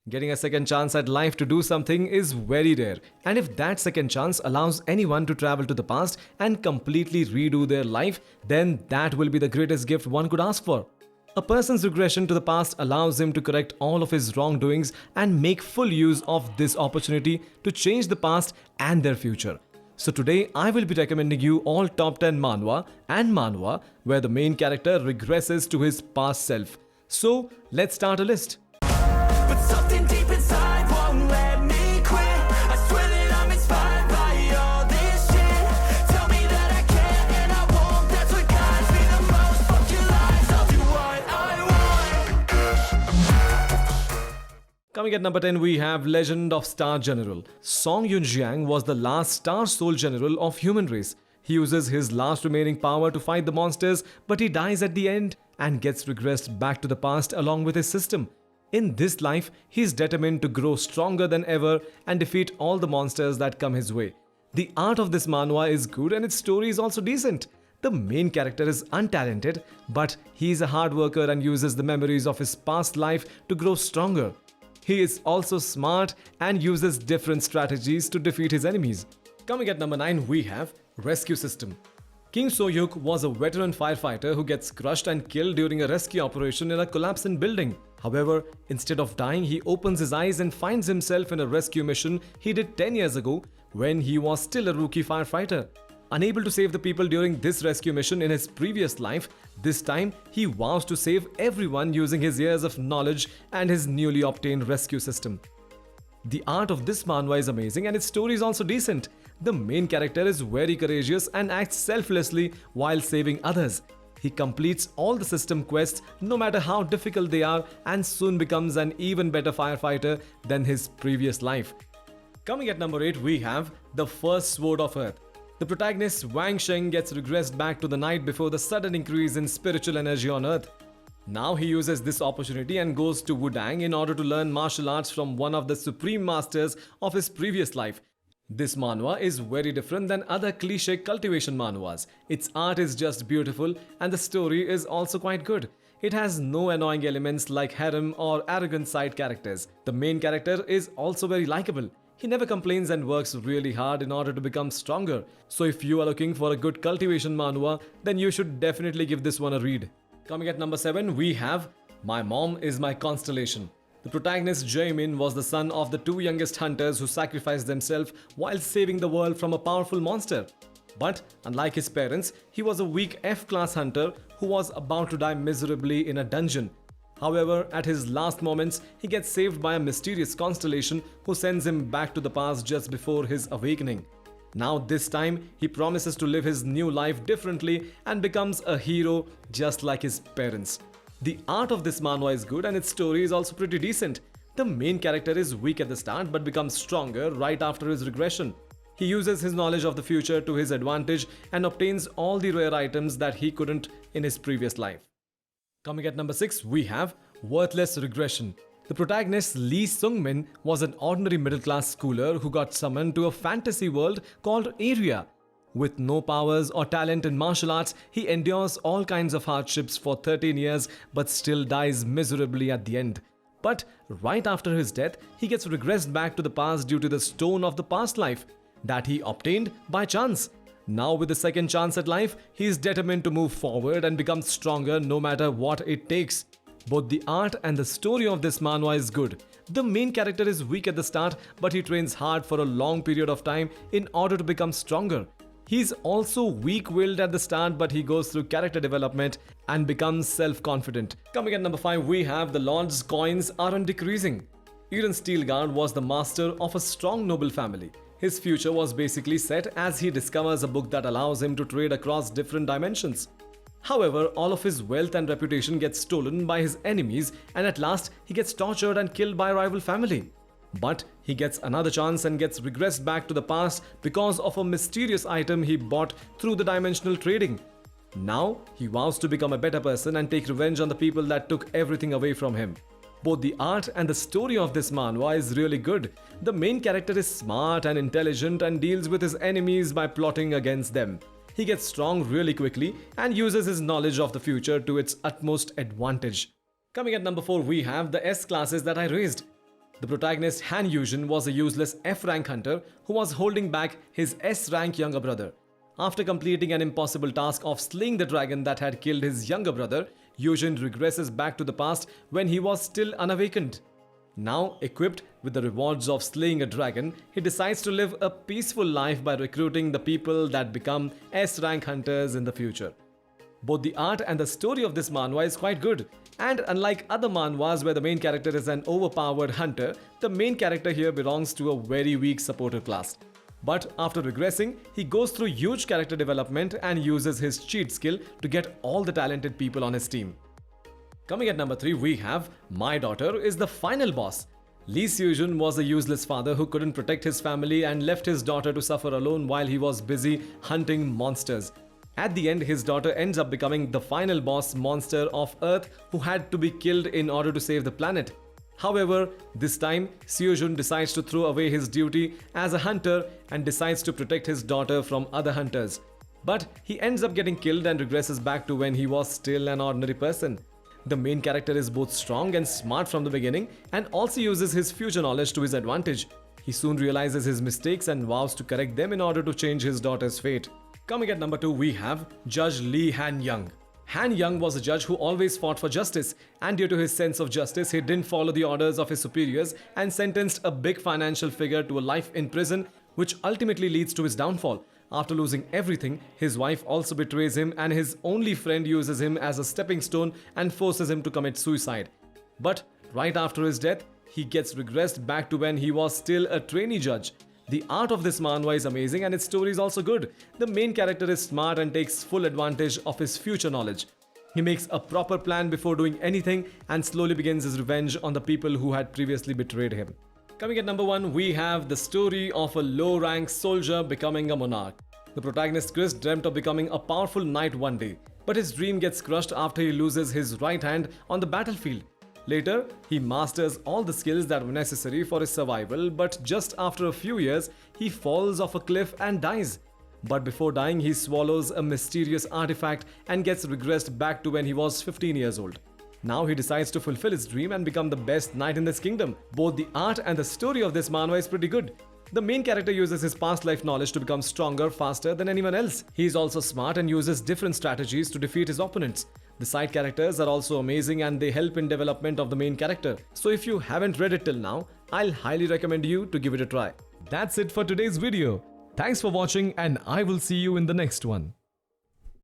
Getting a second chance at life to do something is very rare, and if that second chance allows anyone to travel to the past and completely redo their life, then that will be the greatest gift one could ask for. A person's regression to the past allows him to correct all of his wrongdoings and make full use of this opportunity to change the past and their future. So today I will be recommending you all top 10 manhwa and manhwa where the main character regresses to his past self. So let's start a list. But something deep inside won't let me quit. I swear that I'm inspired by all this shit. Tell me that I can and I won't. That's what guides me the most. Fuck your lies, I'll do what I want. Coming at number 10, we have Legend of Star General. Jeongnyeong was the last Star Soul General of human race. He uses his last remaining power to fight the monsters, but he dies at the end and gets regressed back to the past along with his system. In this life, he is determined to grow stronger than ever and defeat all the monsters that come his way. The art of this manhwa is good and its story is also decent. The main character is untalented, but he is a hard worker and uses the memories of his past life to grow stronger. He is also smart and uses different strategies to defeat his enemies. Coming at number 9, we have Rescue System. King So-hyuk was a veteran firefighter who gets crushed and killed during a rescue operation in a collapsing building. However, instead of dying, he opens his eyes and finds himself in a rescue mission he did 10 years ago when he was still a rookie firefighter. Unable to save the people during this rescue mission in his previous life, this time he vows to save everyone using his years of knowledge and his newly obtained rescue system. The art of this manhwa is amazing and its story is also decent. The main character is very courageous and acts selflessly while saving others. He completes all the system quests no matter how difficult they are and soon becomes an even better firefighter than his previous life. Coming at number 8, we have The First Sword of Earth. The protagonist Wang Sheng gets regressed back to the night before the sudden increase in spiritual energy on Earth. Now he uses this opportunity and goes to Wudang in order to learn martial arts from one of the supreme masters of his previous life. This manhwa is very different than other cliché cultivation manhwas. Its art is just beautiful and the story is also quite good. It has no annoying elements like harem or arrogant side characters. The main character is also very likable. He never complains and works really hard in order to become stronger. So if you are looking for a good cultivation manhwa, then you should definitely give this one a read. Coming at number 7, we have My Mom Is My Constellation. The protagonist Jaemin was the son of the two youngest hunters who sacrificed themselves while saving the world from a powerful monster. But unlike his parents, he was a weak F-class hunter who was about to die miserably in a dungeon. However, at his last moments, he gets saved by a mysterious constellation who sends him back to the past just before his awakening. Now this time, he promises to live his new life differently and becomes a hero just like his parents. The art of this manhwa is good and its story is also pretty decent. The main character is weak at the start but becomes stronger right after his regression. He uses his knowledge of the future to his advantage and obtains all the rare items that he couldn't in his previous life. Coming at number 6, we have Worthless Regression. The protagonist Lee Sung-min was an ordinary middle-class schooler who got summoned to a fantasy world called Area. With no powers or talent in martial arts, he endures all kinds of hardships for 13 years but still dies miserably at the end. But right after his death, he gets regressed back to the past due to the stone of the past life that he obtained by chance. Now with the second chance at life, he is determined to move forward and become stronger no matter what it takes. Both the art and the story of this manhwa is good. The main character is weak at the start, but he trains hard for a long period of time in order to become stronger. He's also weak-willed at the start, but he goes through character development and becomes self-confident. Coming at number 5, we have The Lord's Coins Aren't Decreasing. Eren Steelguard was the master of a strong noble family. His future was basically set as he discovers a book that allows him to trade across different dimensions. However, all of his wealth and reputation gets stolen by his enemies and at last he gets tortured and killed by a rival family. But he gets another chance and gets regressed back to the past because of a mysterious item he bought through the dimensional trading. Now, he vows to become a better person and take revenge on the people that took everything away from him. Both the art and the story of this manhwa is really good. The main character is smart and intelligent and deals with his enemies by plotting against them. He gets strong really quickly and uses his knowledge of the future to its utmost advantage. Coming at number 4, we have the S classes that I raised. The protagonist Han Yujin was a useless F-rank hunter who was holding back his S-rank younger brother. After completing an impossible task of slaying the dragon that had killed his younger brother, Yujin regresses back to the past when he was still unawakened. Now, equipped with the rewards of slaying a dragon, he decides to live a peaceful life by recruiting the people that become S-rank hunters in the future. Both the art and the story of this manhwa is quite good. And unlike other manhwas where the main character is an overpowered hunter, the main character here belongs to a very weak supporter class. But after regressing, he goes through huge character development and uses his cheat skill to get all the talented people on his team. Coming at number 3, we have My Daughter is the Final Boss. Lee Seo-jun was a useless father who couldn't protect his family and left his daughter to suffer alone while he was busy hunting monsters. At the end, his daughter ends up becoming the final boss monster of Earth who had to be killed in order to save the planet. However, this time, Seo-jun decides to throw away his duty as a hunter and decides to protect his daughter from other hunters. But he ends up getting killed and regresses back to when he was still an ordinary person. The main character is both strong and smart from the beginning and also uses his future knowledge to his advantage. He soon realizes his mistakes and vows to correct them in order to change his daughter's fate. Coming at number 2, we have Judge Lee Han-young. Han-young was a judge who always fought for justice, and due to his sense of justice, he didn't follow the orders of his superiors and sentenced a big financial figure to a life in prison, which ultimately leads to his downfall. After losing everything, his wife also betrays him and his only friend uses him as a stepping stone and forces him to commit suicide. But right after his death, he gets regressed back to when he was still a trainee judge. The art of this manhwa is amazing and its story is also good. The main character is smart and takes full advantage of his future knowledge. He makes a proper plan before doing anything and slowly begins his revenge on the people who had previously betrayed him. Coming at number 1, we have the story of a low-rank soldier becoming a monarch. The protagonist Chris dreamt of becoming a powerful knight one day, but his dream gets crushed after he loses his right hand on the battlefield. Later, he masters all the skills that were necessary for his survival, but just after a few years, he falls off a cliff and dies. But before dying, he swallows a mysterious artifact and gets regressed back to when he was 15 years old. Now he decides to fulfill his dream and become the best knight in this kingdom. Both the art and the story of this manhwa is pretty good. The main character uses his past life knowledge to become stronger faster than anyone else. He is also smart and uses different strategies to defeat his opponents. The side characters are also amazing and they help in development of the main character. So if you haven't read it till now, I'll highly recommend you to give it a try. That's it for today's video. Thanks for watching and I will see you in the next one.